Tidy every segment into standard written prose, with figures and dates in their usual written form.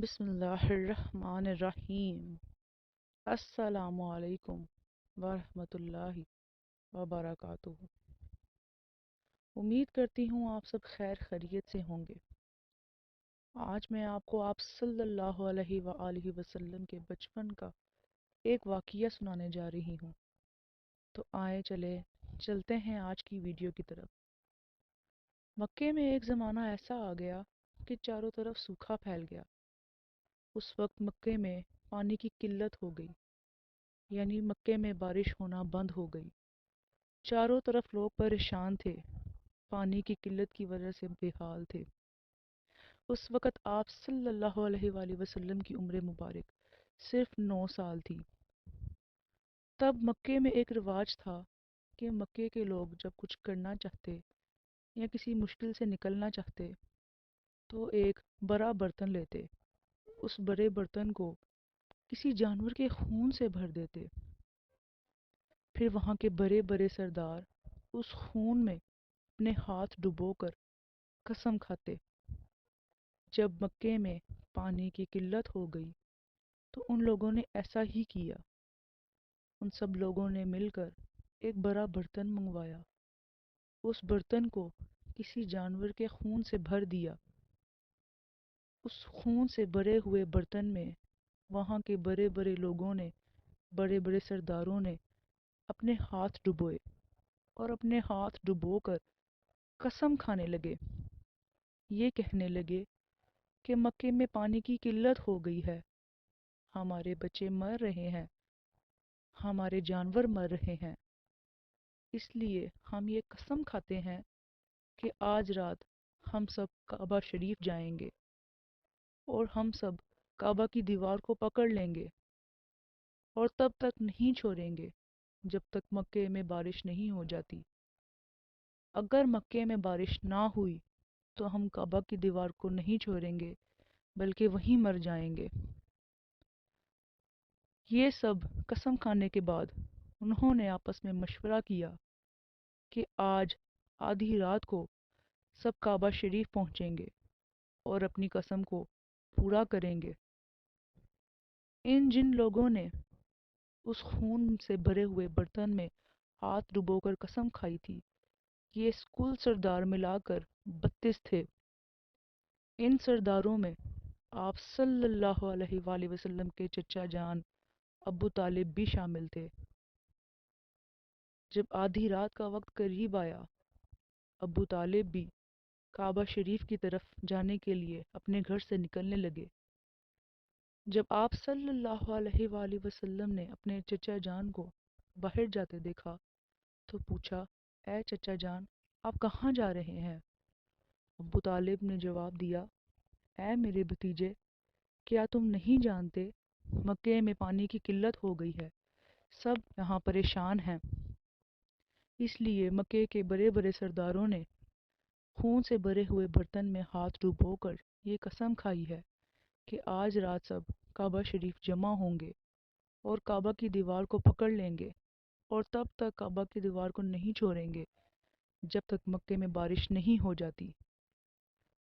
بسم اللہ الرحمن الرحیم۔ السلام علیکم ورحمۃ اللہ وبرکاتہ۔ امید کرتی ہوں آپ سب خیر خیریت سے ہوں گے۔ آج میں آپ صلی اللہ علیہ وآلہ وسلم کے بچپن کا ایک واقعہ سنانے جا رہی ہوں۔ تو آئے چلتے ہیں آج کی ویڈیو کی طرف۔ مکے میں ایک زمانہ ایسا آ گیا کہ چاروں طرف سوکھا پھیل گیا۔ اس وقت مکے میں پانی کی قلت ہو گئی، یعنی مکے میں بارش ہونا بند ہو گئی۔ چاروں طرف لوگ پریشان تھے، پانی کی قلت کی وجہ سے بے حال تھے۔ اس وقت آپ صلی اللہ علیہ وآلہ وسلم کی عمر مبارک صرف 9 سال تھی۔ تب مکے میں ایک رواج تھا کہ مکے کے لوگ جب کچھ کرنا چاہتے یا کسی مشکل سے نکلنا چاہتے تو ایک بڑا برتن لیتے، اس بڑے برتن کو کسی جانور کے خون سے بھر دیتے، پھر وہاں کے بڑے بڑے سردار اس خون میں اپنے ہاتھ ڈبو کر قسم کھاتے۔ جب مکے میں پانی کی قلت ہو گئی تو ان لوگوں نے ایسا ہی کیا۔ ان سب لوگوں نے مل کر ایک بڑا برتن منگوایا، اس برتن کو کسی جانور کے خون سے بھر دیا۔ اس خون سے بھرے ہوئے برتن میں وہاں کے بڑے بڑے لوگوں نے، بڑے بڑے سرداروں نے اپنے ہاتھ ڈبوئے اور اپنے ہاتھ ڈبو کر قسم کھانے لگے۔ یہ کہنے لگے کہ مکے میں پانی کی قلت ہو گئی ہے، ہمارے بچے مر رہے ہیں، ہمارے جانور مر رہے ہیں، اس لیے ہم یہ قسم کھاتے ہیں کہ آج رات ہم سب کعبہ شریف جائیں گے اور ہم سب کعبہ کی دیوار کو پکڑ لیں گے اور تب تک نہیں چھوڑیں گے جب تک مکے میں بارش نہیں ہو جاتی۔ اگر مکے میں بارش نہ ہوئی تو ہم کعبہ کی دیوار کو نہیں چھوڑیں گے بلکہ وہیں مر جائیں گے۔ یہ سب قسم کھانے کے بعد انہوں نے آپس میں مشورہ کیا کہ آج آدھی رات کو سب کعبہ شریف پہنچیں گے اور اپنی قسم کو پورا کریں گے۔ جن لوگوں نے اس خون سے بھرے ہوئے برتن میں ہاتھ ڈبو کر قسم کھائی تھی، یہ کل سردار ملا کر 32 تھے۔ ان سرداروں میں آپ صلی اللہ علیہ وآلہ وسلم کے چچا جان ابو طالب بھی شامل تھے۔ جب آدھی رات کا وقت قریب آیا، ابو طالب بھی کعبہ شریف کی طرف جانے کے لیے اپنے گھر سے نکلنے لگے۔ جب آپ صلی اللہ علیہ وآلہ وسلم نے اپنے چچا جان کو باہر جاتے دیکھا تو پوچھا، اے چچا جان، آپ کہاں جا رہے ہیں؟ ابو طالب نے جواب دیا، اے میرے بھتیجے، کیا تم نہیں جانتے مکے میں پانی کی قلت ہو گئی ہے، سب یہاں پریشان ہیں۔ اس لیے مکے کے بڑے بڑے سرداروں نے خون سے بھرے ہوئے برتن میں ہاتھ ڈبو کر یہ قسم کھائی ہے کہ آج رات سب کعبہ شریف جمع ہوں گے اور کعبہ کی دیوار کو پکڑ لیں گے اور تب تک کعبہ کی دیوار کو نہیں چھوڑیں گے جب تک مکے میں بارش نہیں ہو جاتی۔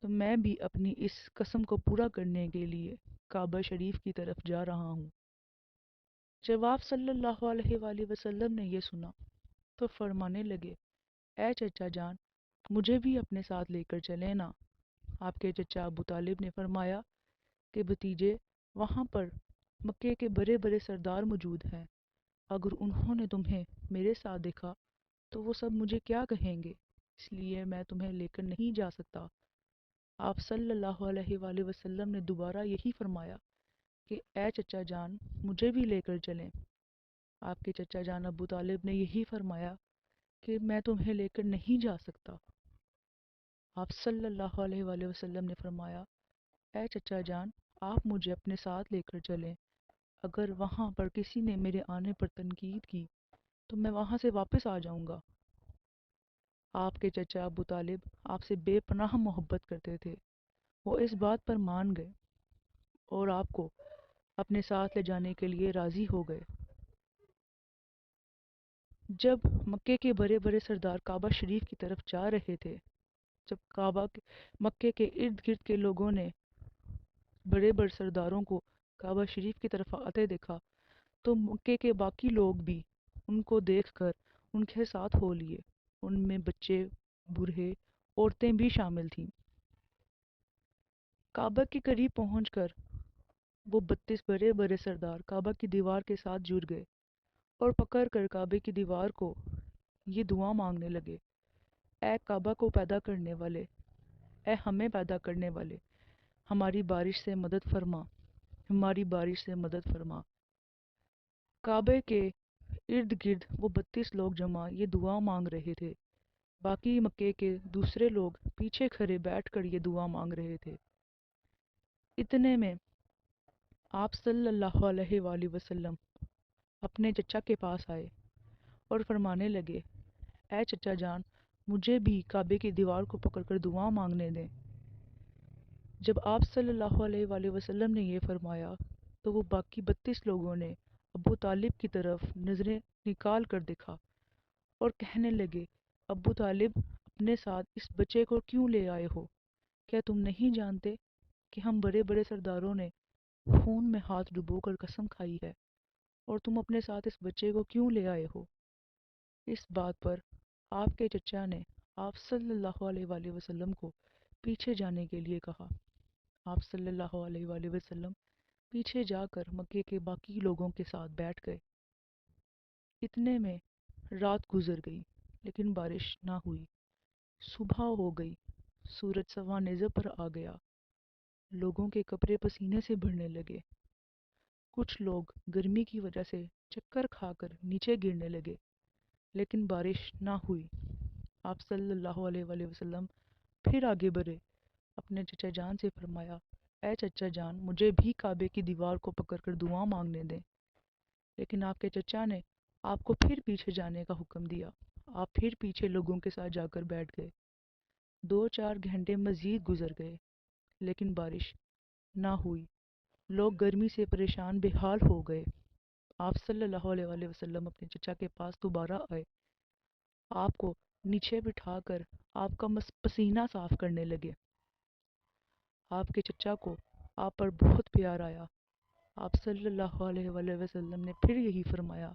تو میں بھی اپنی اس قسم کو پورا کرنے کے لیے کعبہ شریف کی طرف جا رہا ہوں۔ جب آپ صلی اللہ علیہ وآلہ وسلم نے یہ سنا تو فرمانے لگے، اے چچا جان، مجھے بھی اپنے ساتھ لے کر چلیں نا۔ آپ کے چچا ابو طالب نے فرمایا کہ بھتیجے، وہاں پر مکے کے بڑے بڑے سردار موجود ہیں، اگر انہوں نے تمہیں میرے ساتھ دیکھا تو وہ سب مجھے کیا کہیں گے، اس لیے میں تمہیں لے کر نہیں جا سکتا۔ آپ صلی اللہ علیہ وآلہ وسلم نے دوبارہ یہی فرمایا کہ اے چچا جان، مجھے بھی لے کر چلیں۔ آپ کے چچا جان ابو طالب نے یہی فرمایا کہ میں تمہیں لے کر نہیں جا سکتا۔ آپ صلی اللہ علیہ وآلہ وسلم نے فرمایا، اے چچا جان، آپ مجھے اپنے ساتھ لے کر چلیں، اگر وہاں پر کسی نے میرے آنے پر تنقید کی تو میں وہاں سے واپس آ جاؤں گا۔ آپ کے چچا ابو طالب آپ سے بے پناہ محبت کرتے تھے، وہ اس بات پر مان گئے اور آپ کو اپنے ساتھ لے جانے کے لیے راضی ہو گئے۔ جب مکے کے بڑے بڑے سردار کعبہ شریف کی طرف جا رہے تھے، جب مکے کے ارد گرد کے لوگوں نے بڑے بڑے سرداروں کو کعبہ شریف کی طرف آتے دیکھا تو مکے کے باقی لوگ بھی ان کو دیکھ کر ان کے ساتھ ہو لیے۔ ان میں بچے، بوڑھے، عورتیں بھی شامل تھیں۔ کعبہ کے قریب پہنچ کر وہ 32 بڑے بڑے سردار کعبہ کی دیوار کے ساتھ جڑ گئے اور پکڑ کر کعبے کی دیوار کو یہ دعا مانگنے لگے: اے کعبہ کو پیدا کرنے والے، اے ہمیں پیدا کرنے والے، ہماری بارش سے مدد فرما، ہماری بارش سے مدد فرما۔ کعبے کے ارد گرد وہ 32 لوگ جمع یہ دعا مانگ رہے تھے۔ باقی مکے کے دوسرے لوگ پیچھے کھڑے بیٹھ کر یہ دعا مانگ رہے تھے۔ اتنے میں آپ صلی اللہ علیہ وآلہ وسلم اپنے چچا کے پاس آئے اور فرمانے لگے: اے چچا جان، مجھے بھی کعبے کی دیوار کو پکڑ کر دعا مانگنے دیں۔ جب آپ صلی اللہ علیہ وآلہ وسلم نے یہ فرمایا تو وہ باقی 32 لوگوں نے ابو طالب کی طرف نظریں نکال کر دیکھا اور کہنے لگے: ابو طالب، اپنے ساتھ اس بچے کو کیوں لے آئے ہو؟ کیا تم نہیں جانتے کہ ہم بڑے بڑے سرداروں نے خون میں ہاتھ ڈبو کر قسم کھائی ہے، اور تم اپنے ساتھ اس بچے کو کیوں لے آئے ہو؟ اس بات پر آپ کے چچا نے آپ صلی اللہ علیہ وآلہ وسلم کو پیچھے جانے کے لیے کہا۔ آپ صلی اللہ علیہ وآلہ وسلم پیچھے جا کر مکے کے باقی لوگوں کے ساتھ بیٹھ گئے۔ اتنے میں رات گزر گئی لیکن بارش نہ ہوئی۔ صبح ہو گئی، سورج سوا نصف پر آ گیا۔ لوگوں کے کپڑے پسینے سے بھرنے لگے۔ کچھ لوگ گرمی کی وجہ سے چکر کھا کر نیچے گرنے لگے، لیکن بارش نہ ہوئی۔ آپ صلی اللہ علیہ وآلہ وسلم پھر آگے بڑھے، اپنے چچا جان سے فرمایا: اے چچا جان، مجھے بھی کعبے کی دیوار کو پکڑ کر دعا مانگنے دیں۔ لیکن آپ کے چچا نے آپ کو پھر پیچھے جانے کا حکم دیا۔ آپ پھر پیچھے لوگوں کے ساتھ جا کر بیٹھ گئے۔ 2-4 گھنٹے مزید گزر گئے لیکن بارش نہ ہوئی۔ لوگ گرمی سے پریشان بے حال ہو گئے۔ آپ صلی اللہ علیہ وآلہ وسلم اپنے چچا کے پاس دوبارہ آئے۔ آپ کو نیچے بٹھا کر آپ کا پسینہ صاف کرنے لگے۔ آپ کے چچا کو آپ پر بہت پیار آیا۔ آپ صلی اللہ علیہ وآلہ وسلم نے پھر یہی فرمایا: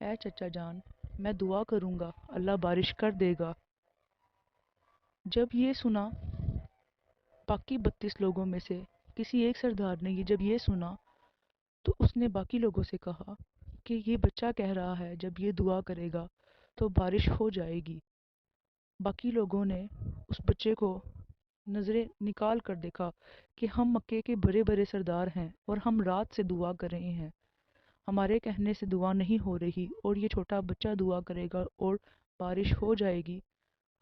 اے چچا جان، میں دعا کروں گا، اللہ بارش کر دے گا۔ جب یہ سنا، باقی 32 لوگوں میں سے کسی ایک سردار نے جب یہ سنا تو اس نے باقی لوگوں سے کہا کہ یہ بچہ کہہ رہا ہے جب یہ دعا کرے گا تو بارش ہو جائے گی۔ باقی لوگوں نے اس بچے کو نظریں نکال کر دیکھا کہ ہم مکے کے بڑے بڑے سردار ہیں اور ہم رات سے دعا کر رہے ہیں، ہمارے کہنے سے دعا نہیں ہو رہی اور یہ چھوٹا بچہ دعا کرے گا اور بارش ہو جائے گی۔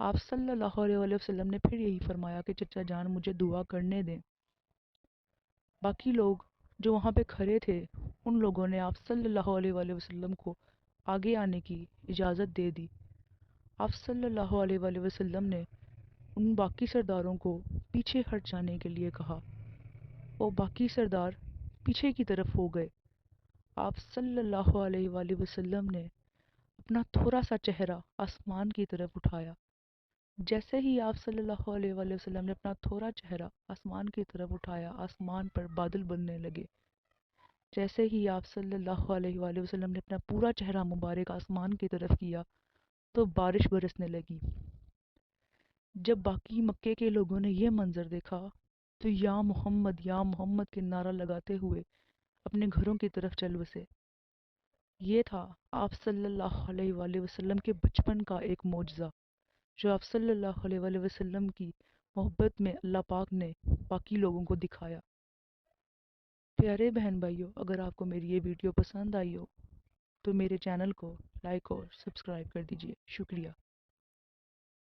آپ صلی اللہ علیہ وآلہ وسلم نے پھر یہی فرمایا کہ چچا جان، مجھے دعا کرنے دیں۔ باقی لوگ جو وہاں پہ کھڑے تھے ان لوگوں نے آپ صلی اللہ علیہ وآلہ وسلم کو آگے آنے کی اجازت دے دی۔ آپ صلی اللہ علیہ وآلہ وسلم نے ان باقی سرداروں کو پیچھے ہٹ جانے کے لیے کہا۔ وہ باقی سردار پیچھے کی طرف ہو گئے۔ آپ صلی اللہ علیہ وآلہ وسلم نے اپنا تھوڑا سا چہرہ آسمان کی طرف اٹھایا۔ جیسے ہی آپ صلی اللہ علیہ وآلہ وسلم نے اپنا تھوڑا چہرہ آسمان کی طرف اٹھایا، آسمان پر بادل بننے لگے۔ جیسے ہی آپ صلی اللہ علیہ وآلہ وسلم نے اپنا پورا چہرہ مبارک آسمان کی طرف کیا تو بارش برسنے لگی۔ جب باقی مکے کے لوگوں نے یہ منظر دیکھا تو یا محمد کے نعرہ لگاتے ہوئے اپنے گھروں کی طرف چل بسے۔ یہ تھا آپ صلی اللہ علیہ وآلہ وسلم کے بچپن کا ایک معجزہ جو آپ صلی اللہ علیہ وآلہ وسلم کی محبت میں اللہ پاک نے باقی لوگوں کو دکھایا۔ پیارے بہن بھائیوں، اگر آپ کو میری یہ ویڈیو پسند آئی ہو تو میرے چینل کو لائک اور سبسکرائب کر دیجیے۔ شکریہ۔